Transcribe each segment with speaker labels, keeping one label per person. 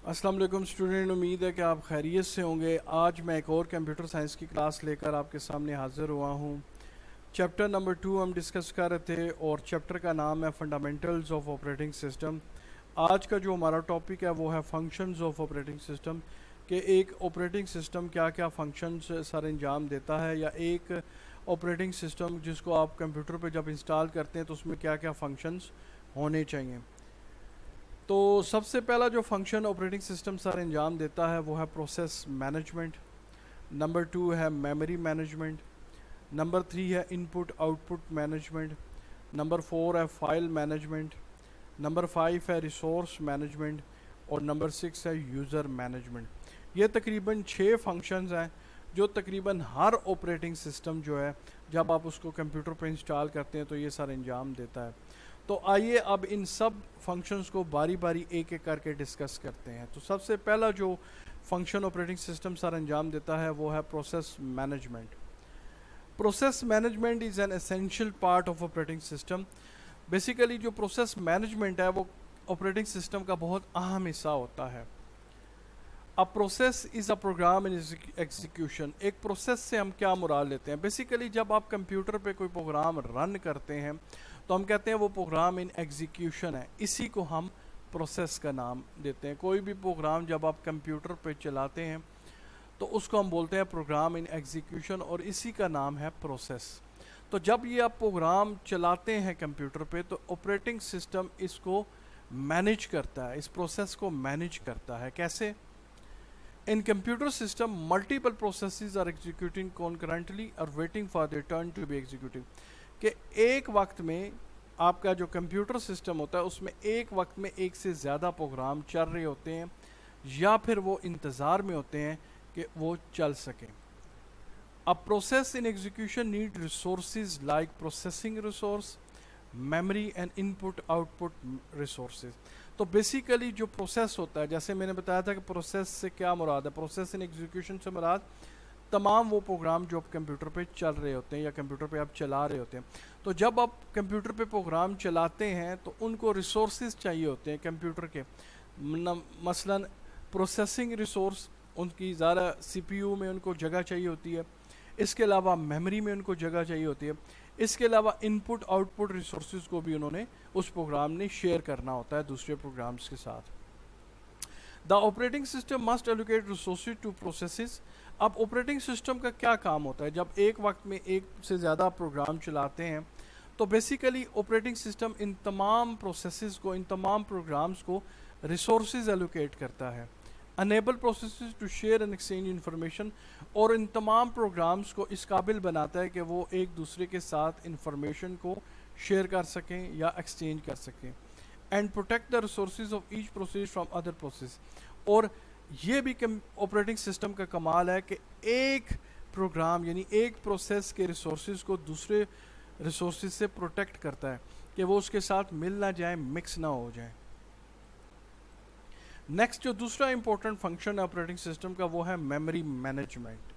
Speaker 1: السلام علیکم اسٹوڈنٹ، امید ہے کہ آپ خیریت سے ہوں گے۔ آج میں ایک اور کمپیوٹر سائنس کی کلاس لے کر آپ کے سامنے حاضر ہوا ہوں۔ چیپٹر نمبر 2 ہم ڈسکس کر رہے تھے اور چیپٹر کا نام ہے فنڈامنٹلز آف آپریٹنگ سسٹم۔ آج کا جو ہمارا ٹاپک ہے وہ ہے فنکشنز آف آپریٹنگ سسٹم، کہ ایک آپریٹنگ سسٹم کیا کیا فنکشنز سر انجام دیتا ہے، یا ایک آپریٹنگ سسٹم جس کو آپ کمپیوٹر پہ جب انسٹال کرتے ہیں تو اس میں کیا کیا فنکشنز ہونے چاہیے۔ تو سب سے پہلا جو فنکشن آپریٹنگ سسٹم سر انجام دیتا ہے وہ ہے پروسیس مینجمنٹ، نمبر 2 ہے میموری مینجمنٹ، نمبر 3 ہے input output management, number 4 ہے فائل مینجمنٹ، نمبر 5 ہے ریسورس مینجمنٹ، اور نمبر 6 ہے یوزر مینجمنٹ۔ یہ تقریباً 6 فنکشنز ہیں جو تقریباً ہر آپریٹنگ سسٹم جو ہے جب آپ اس کو کمپیوٹر پہ انسٹال کرتے ہیں تو یہ سر انجام دیتا ہے۔ تو آئیے اب ان سب فنکشنز کو باری باری ایک ایک کر کے ڈسکس کرتے ہیں۔ تو سب سے پہلا جو فنکشن آپریٹنگ سسٹم سر انجام دیتا ہے وہ ہے process management. Process management is an essential part of operating system. Basically جو پروسیس مینجمنٹ ہے وہ آپریٹنگ سسٹم کا بہت اہم حصہ ہوتا ہے۔ A process is a program in execution۔ ایک پروسیس سے ہم کیا مراد لیتے ہیں؟ بیسیکلی جب آپ کمپیوٹر پہ کوئی پروگرام رن کرتے ہیں تو ہم کہتے ہیں وہ پروگرام ان ایگزیکیوشن ہے، اسی کو ہم پروسیس کا نام دیتے ہیں۔ کوئی بھی پروگرام جب آپ کمپیوٹر پہ چلاتے ہیں تو اس کو ہم بولتے ہیں پروگرام ان ایگزیکیوشن، اور اسی کا نام ہے پروسیس۔ تو جب یہ آپ پروگرام چلاتے ہیں کمپیوٹر پہ تو آپریٹنگ سسٹم اس کو مینیج کرتا ہے، اس پروسیس کو مینیج کرتا ہے۔ کیسے؟ In computer system, multiple processes are executing concurrently or waiting for their turn to be executed۔ کہ ایک وقت میں آپ کا جو کمپیوٹر سسٹم ہوتا ہے اس میں ایک وقت میں ایک سے زیادہ پروگرام چل رہے ہوتے ہیں، یا پھر وہ انتظار میں ہوتے ہیں کہ وہ چل سکیں۔ A process in execution need resources like processing resource, memory and input output resources۔ تو بیسیکلی جو پروسیس ہوتا ہے، جیسے میں نے بتایا تھا کہ پروسیس سے کیا مراد ہے، پروسیس ان ایگزیکیوشن سے مراد تمام وہ پروگرام جو آپ کمپیوٹر پہ چل رہے ہوتے ہیں یا کمپیوٹر پہ آپ چلا رہے ہوتے ہیں۔ تو جب آپ کمپیوٹر پہ پروگرام چلاتے ہیں تو ان کو ریسورسز چاہیے ہوتے ہیں کمپیوٹر کے، مثلا پروسیسنگ ریسورس، ان کی زیادہ سی پی یو میں ان کو جگہ چاہیے ہوتی ہے، اس کے علاوہ میموری میں ان کو جگہ چاہیے ہوتی ہے، اس کے علاوہ ان پٹ آؤٹ پٹ ریسورسز کو بھی انہوں نے اس پروگرام نے شیئر کرنا ہوتا ہے دوسرے پروگرامز کے ساتھ۔ The operating system must allocate resources to processes. اب آپریٹنگ سسٹم کا کیا کام ہوتا ہے جب ایک وقت میں ایک سے زیادہ پروگرام چلاتے ہیں؟ تو بیسیکلی آپریٹنگ سسٹم ان تمام پروسیسز کو، ان تمام پروگرامز کو ریسورسز ایلوکیٹ کرتا ہے، enable processes to share and exchange information، اور ان تمام پروگرامز کو اس قابل بناتا ہے کہ وہ ایک دوسرے کے ساتھ انفارمیشن کو شیئر کر سکیں یا ایکسچینج کر سکیں، and protect the resources of each process from other process۔ اور یہ بھی آپریٹنگ سسٹم کا کمال ہے کہ ایک پروگرام یعنی ایک پروسیس کے ریسورسز کو دوسرے ریسورسز سے پروٹیکٹ کرتا ہے کہ وہ اس کے ساتھ مل نہ جائیں، مکس نہ ہو جائیں۔ نیکسٹ جو دوسرا امپورٹنٹ فنکشن ہے آپریٹنگ سسٹم کا وہ ہے memory management.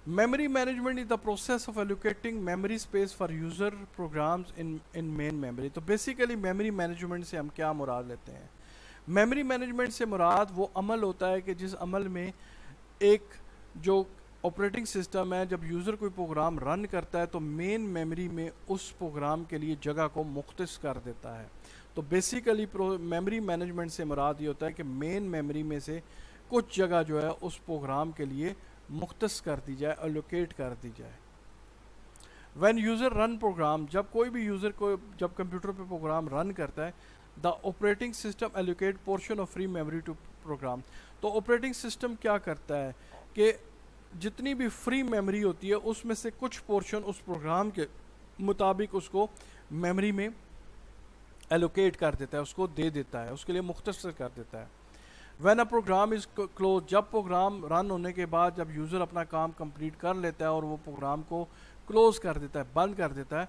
Speaker 1: Memory management is the process of allocating memory space for user programs in main memory. تو بیسیکلی میموری مینجمنٹ سے ہم کیا مراد لیتے ہیں؟ میموری مینجمنٹ سے مراد وہ عمل ہوتا ہے کہ جس عمل میں ایک جو آپریٹنگ سسٹم ہے جب یوزر کوئی پروگرام رن کرتا ہے تو مین میموری میں اس پروگرام کے لیے جگہ کو مختص کر دیتا ہے۔ تو بیسیکلی میموری مینجمنٹ سے مراد یہ ہوتا ہے کہ مین میموری میں سے کچھ جگہ جو ہے اس پروگرام کے لیے مختص کر دی جائے، الوکیٹ کر دی جائے۔ وین یوزر رن پروگرام، جب کوئی بھی یوزر کو جب کمپیوٹر پہ پروگرام رن کرتا ہے، the operating system allocate portion of free memory to program. تو آپریٹنگ سسٹم کیا کرتا ہے کہ جتنی بھی فری میموری ہوتی ہے اس میں سے کچھ پورشن اس پروگرام کے مطابق اس کو میموری میں ایلوکیٹ کر دیتا ہے، اس کو دے دیتا ہے، اس کے لیے مختصر کر دیتا ہے۔ When a program is close, جب پروگرام رن ہونے کے بعد جب یوزر اپنا کام کمپلیٹ کر لیتا ہے اور وہ پروگرام کو کلوز کر دیتا ہے، بند کر دیتا ہے،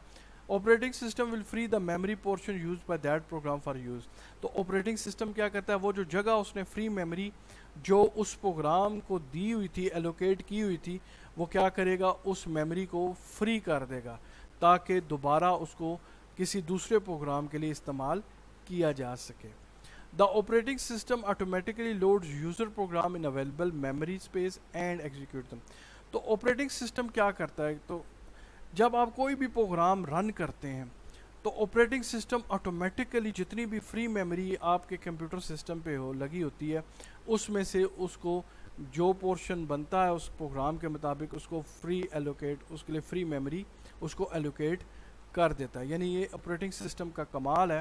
Speaker 1: operating system will free the memory portion use by that program for use. تو آپریٹنگ سسٹم کیا کرتا ہے، وہ جو جگہ اس نے فری میموری جو اس پروگرام کو دی ہوئی تھی، ایلوکیٹ کی ہوئی تھی، وہ کیا کرے گا، اس میموری کو فری کر دے گا تاکہ دوبارہ اس کو کسی دوسرے پروگرام کے لیے استعمال کیا جا سکے۔ The operating system automatically loads user program in available memory space and execute them. تو operating system کیا کرتا ہے؟ تو جب آپ کوئی بھی پروگرام رن کرتے ہیں تو آپریٹنگ سسٹم آٹومیٹیکلی جتنی بھی فری میموری آپ کے کمپیوٹر سسٹم پہ لگی ہوتی ہے اس میں سے اس کو جو پورشن بنتا ہے اس پروگرام کے مطابق اس کو فری ایلوکیٹ، اس کے لیے فری میموری اس کو ایلوکیٹ کر دیتا ہے. یعنی یہ آپریٹنگ سسٹم کا کمال ہے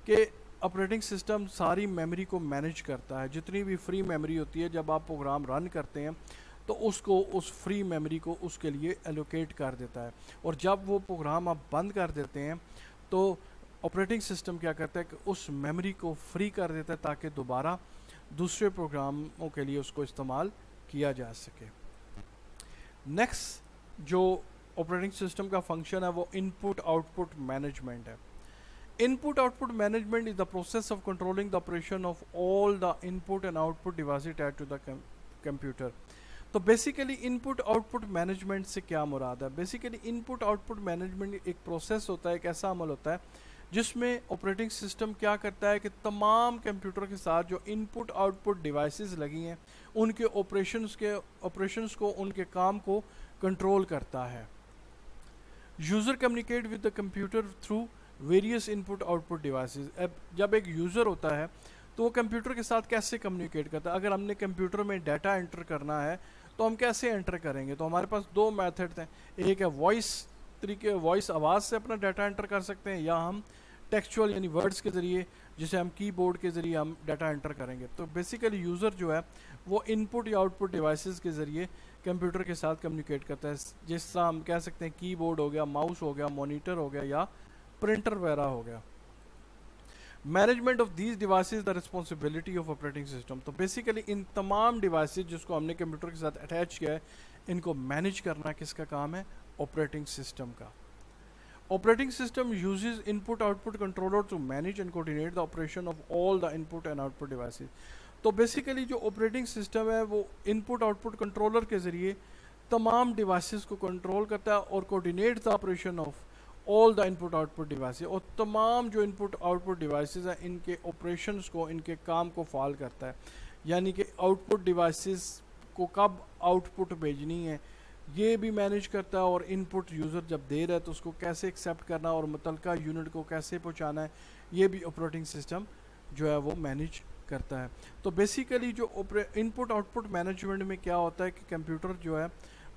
Speaker 1: کہ آپریٹنگ سسٹم ساری میموری کو مینیج کرتا ہے. جتنی بھی فری میموری ہوتی ہے جب آپ پروگرام رن کرتے ہیں تو اس کو اس فری میموری کو اس کے لیے ایلوکیٹ کر دیتا ہے، اور جب وہ پروگرام آپ بند کر دیتے ہیں تو آپریٹنگ سسٹم کیا کرتا ہے کہ اس میموری کو فری کر دیتا ہے تاکہ دوبارہ دوسرے پروگراموں کے لیے اس کو استعمال کیا جا سکے. نیکسٹ جو آپریٹنگ سسٹم کا فنکشن ہے وہ ان پٹ آؤٹ پٹ مینجمنٹ ہے. Input output management is the process of controlling the operation of all the input and output devices attached to the computer. تو basically input output management سے کیا مراد ہے؟ Basically input output management ایک process ہوتا ہے، ایک ایسا عمل ہوتا ہے جس میں آپریٹنگ سسٹم کیا کرتا ہے کہ تمام کمپیوٹر کے ساتھ جو ان پٹ آؤٹ پٹ ڈیوائسز لگی ہیں ان کے آپریشنز کو ان کے کام کو کنٹرول کرتا ہے. User communicate with the computer through various in put output devices. اب جب ایک یوزر ہوتا ہے تو وہ کمپیوٹر کے ساتھ کیسے کمیونیکیٹ کرتا ہے؟ اگر ہم نے کمپیوٹر میں ڈیٹا انٹر کرنا ہے تو ہم کیسے انٹر کریں گے؟ تو ہمارے پاس دو میتھڈ ہیں. ایک ہے وائس آواز سے اپنا ڈیٹا انٹر کر سکتے ہیں، یا ہم ٹیکسچوئل یعنی ورڈز کے ذریعے جسے ہم کی بورڈ کے ذریعے ہم ڈیٹا انٹر کریں گے. تو بیسیکلی یوزر جو ہے وہ ان پٹ یا آؤٹ پٹ ڈیوائسز کے ذریعے کمپیوٹر کے ساتھ کمیونیکیٹ کرتا ہے. جس طرح ہم کہہ سکتے ہیں کی بورڈ ہو گیا، ماؤس ہو گیا، مانیٹر ہو گیا یا پرنٹر وغیرہ ہو گیا. Management of these devices the responsibility of operating system. تو بیسیکلی ان تمام ڈیوائسز جس کو ہم نے کمپیوٹر کے ساتھ اٹیچ کیا ہے ان کو مینیج کرنا کس کا کام ہے؟ آپریٹنگ سسٹم کا. Operating system uses input output controller to manage and coordinate the operation of all the input and output devices. تو بیسیکلی جو آپریٹنگ سسٹم ہے وہ ان پٹ آؤٹ پٹ کنٹرولر کے ذریعے تمام devices کو control کرتا ہے اور coordinate the operation of all the input output devices. اور تمام جو input output devices ہیں ان کے operations کو، ان کے کام کو فعال کرتا ہے. یعنی کہ output devices کو کب output بھیجنی ہے یہ بھی مینیج کرتا ہے، اور input user جب دے رہا ہے تو اس کو کیسے accept کرنا اور متعلقہ یونٹ کو کیسے پہنچانا ہے یہ بھی operating system جو ہے وہ مینیج کرتا ہے. تو بیسیکلی جو input output management میں کیا ہوتا ہے کہ کمپیوٹر جو ہے،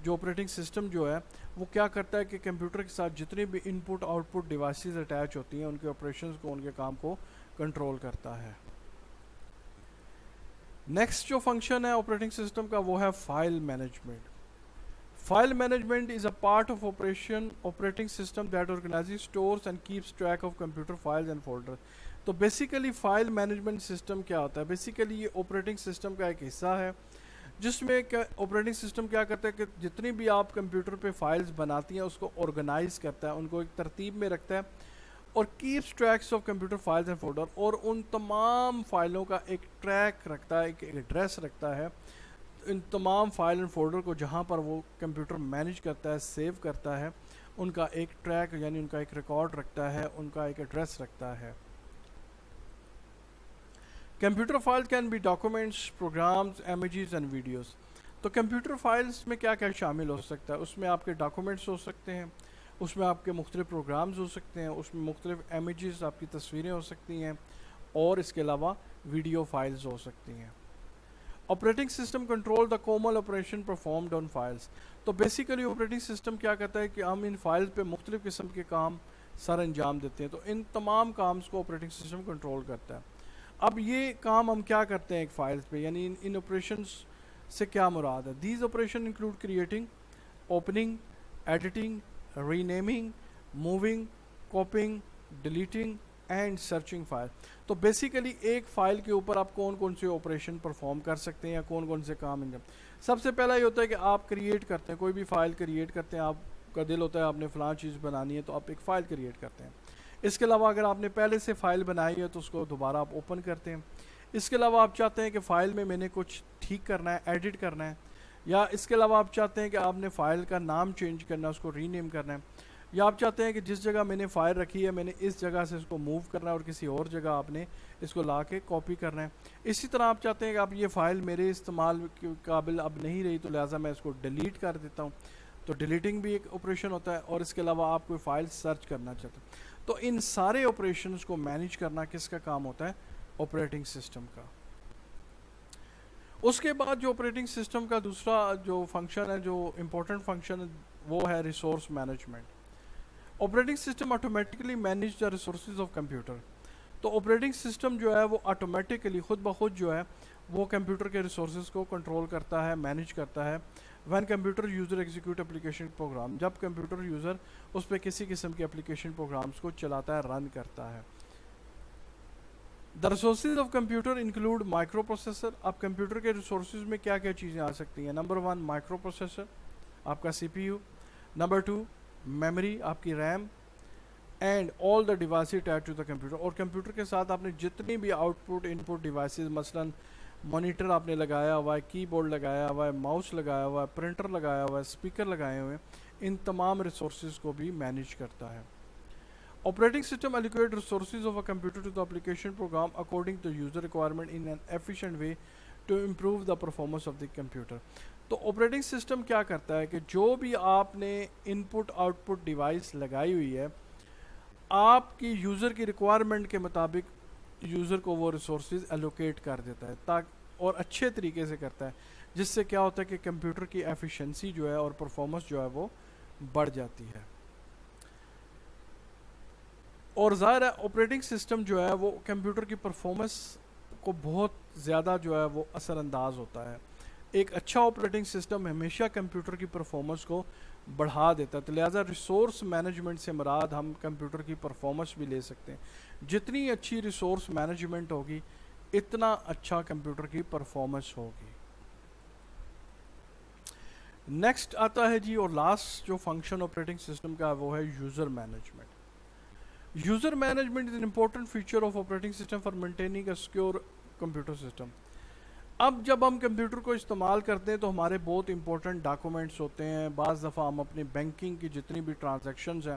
Speaker 1: جو آپریٹنگ سسٹم جو ہے وہ کیا کرتا ہے کہ کمپیوٹر کے ساتھ جتنے بھی input output devices attach ہوتی ہیں ان کے آپریشنز کو، ان کے کام کو کنٹرول کرتا ہے. نیکسٹ جو فنکشن ہے آپریٹنگ سسٹم کا وہ ہے file management. File management is a part of operating system that organises, stores and keeps track of computer files and folder. تو بیسیکلی فائل مینجمنٹ سسٹم کیا ہوتا ہے؟ بیسیکلی یہ آپریٹنگ سسٹم کا ایک حصہ ہے جس میں آپریٹنگ سسٹم کیا کرتا ہے کہ جتنی بھی آپ کمپیوٹر پہ فائلز بناتی ہیں اس کو آرگنائز کرتا ہے، ان کو ایک ترتیب میں رکھتا ہے، اور keeps tracks of computer files and folder, اور ان تمام فائلوں کا ایک ٹریک رکھتا ہے، ایک ایڈریس رکھتا ہے ان تمام فائل اینڈ فولڈر کو جہاں پر وہ کمپیوٹر مینیج کرتا ہے، سیو کرتا ہے، ان کا ایک ٹریک یعنی ان کا ایک ریکارڈ رکھتا ہے، ان کا ایک ایڈریس رکھتا ہے. Computer file can be documents, programs, images and videos. تو کمپیوٹر فائلز میں کیا کیا شامل ہو سکتا ہے؟ اس میں آپ کے ڈاکومنٹس ہو سکتے ہیں، اس میں آپ کے مختلف پروگرامز ہو سکتے ہیں، اس میں مختلف امیجز آپ کی تصویریں ہو سکتی ہیں، اور اس کے علاوہ ویڈیو فائلز ہو سکتی ہیں. Operating system control the common operation performed on files. تو بیسیکلی آپریٹنگ سسٹم کیا کرتا ہے کہ ہم ان فائلز پہ مختلف قسم کے کام سر انجام دیتے ہیں، تو ان تمام کامز کو آپریٹنگ سسٹم کنٹرول کرتا ہے. اب یہ کام ہم کیا کرتے ہیں ایک فائلز پہ، یعنی ان آپریشنز سے کیا مراد ہے؟ These operation include creating, opening, editing, renaming, moving, copying, deleting and searching file. تو بیسیکلی ایک فائل کے اوپر آپ کون کون سے آپریشن پرفارم کر سکتے ہیں یا کون کون سے کام انجام. سب سے پہلا یہ ہوتا ہے کہ آپ کریٹ کرتے ہیں، کوئی بھی فائل کریٹ کرتے ہیں، آپ کا دل ہوتا ہے آپ نے فلاں چیز بنانی ہے تو آپ ایک فائل کریٹ کرتے ہیں. اس کے علاوہ اگر آپ نے پہلے سے فائل بنائی ہے تو اس کو دوبارہ آپ اوپن کرتے ہیں. اس کے علاوہ آپ چاہتے ہیں کہ فائل میں نے کچھ ٹھیک کرنا ہے، ایڈٹ کرنا ہے، یا اس کے علاوہ آپ چاہتے ہیں کہ آپ نے فائل کا نام چینج کرنا ہے، اس کو ری نیم کرنا ہے. یا آپ چاہتے ہیں کہ جس جگہ میں نے فائل رکھی ہے میں نے اس جگہ سے اس کو موو کرنا ہے اور کسی اور جگہ آپ نے اس کو لا کے کاپی کرنا ہے. اسی طرح آپ چاہتے ہیں کہ اب یہ فائل میرے استعمال کے قابل اب نہیں رہی تو لہٰذا میں اس کو ڈیلیٹ کر دیتا ہوں. تو ڈیلیٹنگ بھی ایک آپریشن ہوتا ہے. اور اس کے علاوہ آپ کوئی فائل سرچ کرنا چاہتے ہیں تو ان سارے آپریشنز کو مینیج کرنا کس کا کام ہوتا ہے؟ آپریٹنگ سسٹم کا. اس کے بعد جو آپریٹنگ سسٹم کا دوسرا جو فنکشن ہے، جو امپورٹنٹ فنکشن ہے، وہ ہے resource management. Operating system automatically manage the resources of computer. تو آپریٹنگ سسٹم جو ہے وہ آٹومیٹکلی خود بخود جو ہے وہ کمپیوٹر کے ریسورسز کو کنٹرول کرتا ہے، مینیج کرتا ہے. When computer user execute application program, جب کمپیوٹر یوزر اس پہ کسی قسم کے اپلیکیشن پروگرامز کو چلاتا ہے، رن کرتا ہے. The resources of computer include micro processor. اب کمپیوٹر کے ریسورسز میں کیا کیا چیزیں آ سکتی ہیں؟ نمبر 1 مائکرو پروسیسر، آپ کا C P U. Number 2 memory, آپ کی RAM. And all the device attach to the computer. اور کمپیوٹر کے ساتھ آپ نے جتنی بھی output input devices, مثلا مانیٹر آپ نے لگایا ہوا ہے، کی بورڈ لگایا ہوا ہے، ماؤس لگایا ہوا ہے، پرنٹر لگایا ہوا ہے، اسپیکر لگائے ہوئے ہیں، ان تمام ریسورسز کو بھی مینیج کرتا ہے. Operating system allocate resources of a computer to the application program according to user requirement in an efficient way to improve the performance of the computer. تو آپریٹنگ سسٹم کیا کرتا ہے کہ جو بھی آپ نے ان پٹ آؤٹ پٹ ڈیوائس لگائی ہوئی ہے، آپ کی یوزر کی ریکوائرمنٹ کے مطابق یوزر کو وہ ریسورسز ایلوکیٹ کر دیتا ہے تاکہ اور اچھے طریقے سے کرتا ہے، جس سے کیا ہوتا ہے کہ کمپیوٹر کی ایفیشنسی جو ہے اور پرفارمنس جو ہے وہ بڑھ جاتی ہے. اور ظاہر ہے آپریٹنگ سسٹم جو ہے وہ کمپیوٹر کی پرفارمنس کو بہت زیادہ جو ہے وہ اثر انداز ہوتا ہے. ایک اچھا آپریٹنگ سسٹم ہمیشہ کمپیوٹر کی پرفارمنس کو بڑھا دیتا ہے. تو لہٰذا ریسورس مینجمنٹ سے مراد ہم کمپیوٹر کی پرفارمنس بھی لے سکتے ہیں. جتنی اچھی ریسورس مینجمنٹ ہوگی اتنا اچھا کمپیوٹر کی پرفارمنس ہوگی. نیکسٹ آتا ہے جی اور لاسٹ جو فنکشن آپریٹنگ سسٹم کا وہ ہے user management. User management is an important feature of operating system for maintaining a secure computer system. اب جب ہم کمپیوٹر کو استعمال کرتے ہیں تو ہمارے بہت امپورٹنٹ ڈاکومنٹس ہوتے ہیں. بعض دفعہ ہم اپنی بینکنگ کی جتنی بھی ٹرانزیکشنز ہیں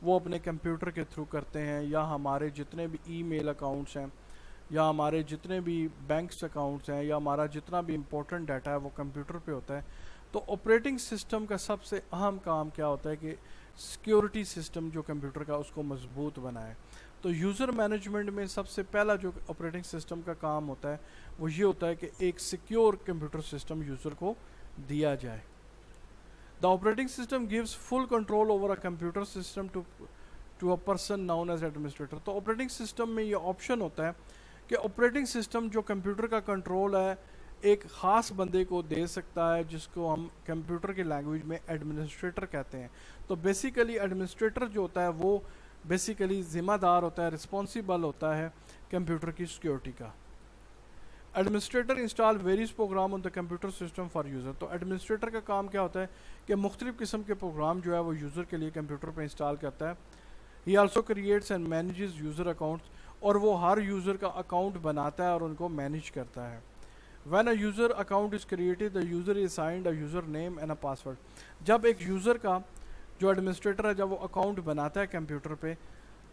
Speaker 1: وہ اپنے کمپیوٹر کے تھرو کرتے ہیں، یا ہمارے جتنے بھی ای میل اکاؤنٹس ہیں، یا ہمارے جتنے بھی بینکس اکاؤنٹس ہیں، یا ہمارا جتنا بھی امپورٹنٹ ڈیٹا ہے وہ کمپیوٹر پہ ہوتا ہے. تو آپریٹنگ سسٹم کا سب سے اہم کام کیا ہوتا ہے کہ سیکیورٹی سسٹم جو کمپیوٹر کا اس کو مضبوط بنائے. تو یوزر مینجمنٹ میں سب سے پہلا جو آپریٹنگ سسٹم کا کام ہوتا ہے وہ یہ ہوتا ہے کہ ایک سیکیور کمپیوٹر سسٹم یوزر کو دیا جائے. The operating system gives full control over a computer system to a person known as administrator. تو آپریٹنگ سسٹم میں یہ آپشن ہوتا ہے کہ آپریٹنگ سسٹم جو کمپیوٹر کا کنٹرول ہے ایک خاص بندے کو دے سکتا ہے جس کو ہم کمپیوٹر کے لینگویج میں ایڈمنسٹریٹر کہتے ہیں. تو بیسیکلی ایڈمنسٹریٹر جو ہوتا ہے وہ بیسیکلی ذمہ دار ہوتا ہے، رسپانسیبل ہوتا ہے کمپیوٹر کی سیکیورٹی کا. Administrator install various program on the computer system for user. تو ایڈمنسٹریٹر کا کام کیا ہوتا ہے کہ مختلف قسم کے پروگرام جو ہے وہ یوزر کے لیے کمپیوٹر پہ انسٹال کرتا ہے. He also creates and manages user accounts. اور وہ ہر یوزر کا اکاؤنٹ بناتا ہے اور ان کو مینیج کرتا ہے. When a user account is created, the user is assigned a username and a password. جب ایک یوزر کا جو ایڈمنسٹریٹر ہے جب وہ اکاؤنٹ بناتا ہے کمپیوٹر پہ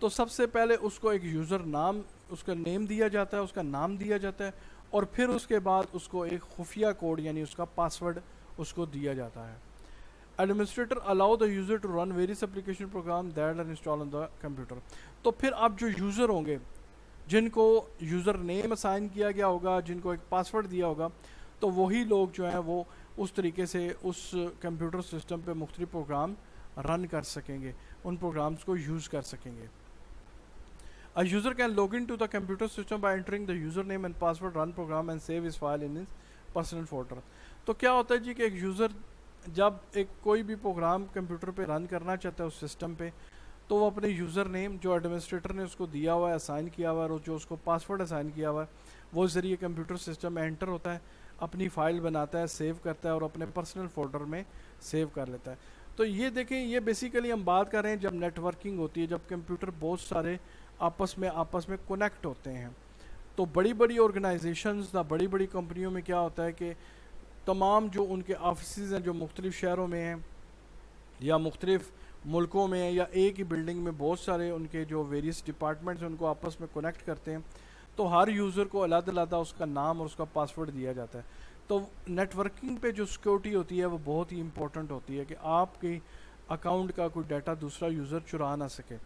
Speaker 1: تو سب سے پہلے اس کو ایک یوزر نام، اس کا نیم دیا جاتا ہے، اس کا نام دیا جاتا ہے، اور پھر اس کے بعد اس کو ایک خفیہ کوڈ یعنی اس کا پاسورڈ اس کو دیا جاتا ہے. Administrator allow the user to run various application program that are installed on the computer. تو پھر آپ جو یوزر ہوں گے جن کو یوزر نیم اسائن کیا گیا ہوگا، جن کو ایک پاسورڈ دیا ہوگا، تو وہی لوگ جو ہیں وہ اس طریقے سے اس کمپیوٹر سسٹم پہ مختلف پروگرام رن کر سکیں گے، ان پروگرامز کو یوز کر سکیں گے. A user can log into the computer system by entering the username and password, run program and save his file in his personal folder. تو کیا ہوتا ہے جی کہ ایک یوزر جب ایک کوئی بھی پروگرام کمپیوٹر پہ رن کرنا چاہتا ہے اس سسٹم پہ تو وہ اپنے یوزر نیم جو ایڈمنسٹریٹر نے اس کو دیا ہوا ہے، اسائن کیا ہوا ہے، اور جو اس کو پاسورڈ اسائن کیا ہوا ہے وہ ذریعے کمپیوٹر سسٹم میں انٹر ہوتا ہے، اپنی فائل بناتا ہے، سیو کرتا ہے اور اپنے پرسنل فولڈر میں سیو کر لیتا ہے. تو یہ دیکھیں یہ بیسیکلی ہم بات کر رہے ہیں جب نیٹ ورکنگ ہوتی ہے، جب کمپیوٹر بہت سارے آپس میں کنیکٹ ہوتے ہیں. تو بڑی بڑی آرگنائزیشنز بڑی بڑی کمپنیوں میں کیا ہوتا ہے کہ تمام جو ان کے آفیسز ہیں جو مختلف شہروں میں ہیں یا مختلف ملکوں میں یا ایک ہی بلڈنگ میں بہت سارے ان کے جو ویریس ڈپارٹمنٹس ان کو آپس میں کنیکٹ کرتے ہیں، تو ہر یوزر کو علیحدہ علیحدہ اس کا نام اور اس کا پاسورڈ دیا جاتا ہے. تو نیٹ ورکنگ پہ جو سیکورٹی ہوتی ہے وہ بہت ہی امپورٹنٹ ہوتی ہے کہ آپ کی اکاؤنٹ کا کوئی ڈیٹا دوسرا یوزر چرا نہ سکے.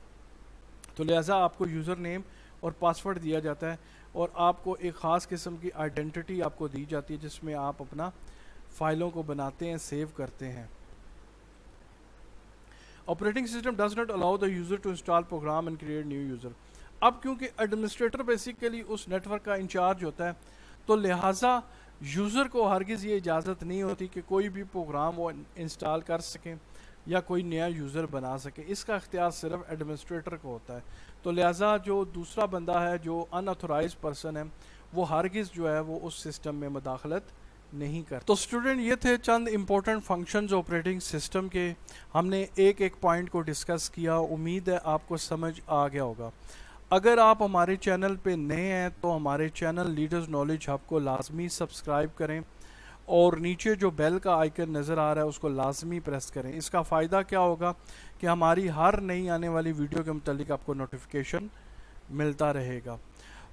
Speaker 1: تو لہٰذا آپ کو یوزر نیم اور پاسورڈ دیا جاتا ہے، اور آپ کو ایک خاص قسم کی آئیڈینٹی آپ کو دی جاتی ہے جس میں آپ اپنا فائلوں کو بناتے ہیں، سیو کرتے ہیں. Operating system does not allow the user to install program and create new user. اب کیونکہ ایڈمنسٹریٹر بیسیکلی اس نیٹ ورک کا انچارج ہوتا ہے، تو لہٰذا یوزر کو ہرگز یہ اجازت نہیں ہوتی کہ کوئی بھی پروگرام وہ انسٹال کر سکیں یا کوئی نیا یوزر بنا سکے. اس کا اختیار صرف ایڈمنسٹریٹر کو ہوتا ہے. تو لہٰذا جو دوسرا بندہ ہے جو ان اتھورائز پرسن ہے وہ ہرگز جو ہے وہ اس سسٹم میں مداخلت نہیں کرتا. تو اسٹوڈنٹ یہ تھے چند امپورٹنٹ فنکشنز آپریٹنگ سسٹم کے. ہم نے ایک ایک پوائنٹ کو ڈسکس کیا. امید ہے آپ کو سمجھ آ گیا ہوگا. اگر آپ ہمارے چینل پہ نئے ہیں تو ہمارے چینل لیڈرز نالج ہب کو لازمی سبسکرائب کریں، اور نیچے جو بیل کا آئیکن نظر آ رہا ہے اس کو لازمی پریس کریں. اس کا فائدہ کیا ہوگا کہ ہماری ہر نئی آنے والی ویڈیو کے متعلق آپ کو نوٹیفیکیشن ملتا رہے گا.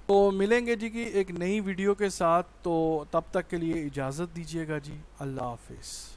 Speaker 1: تو ملیں گے جی کی ایک نئی ویڈیو کے ساتھ. تو تب تک کے لیے اجازت دیجیے گا جی. اللہ حافظ.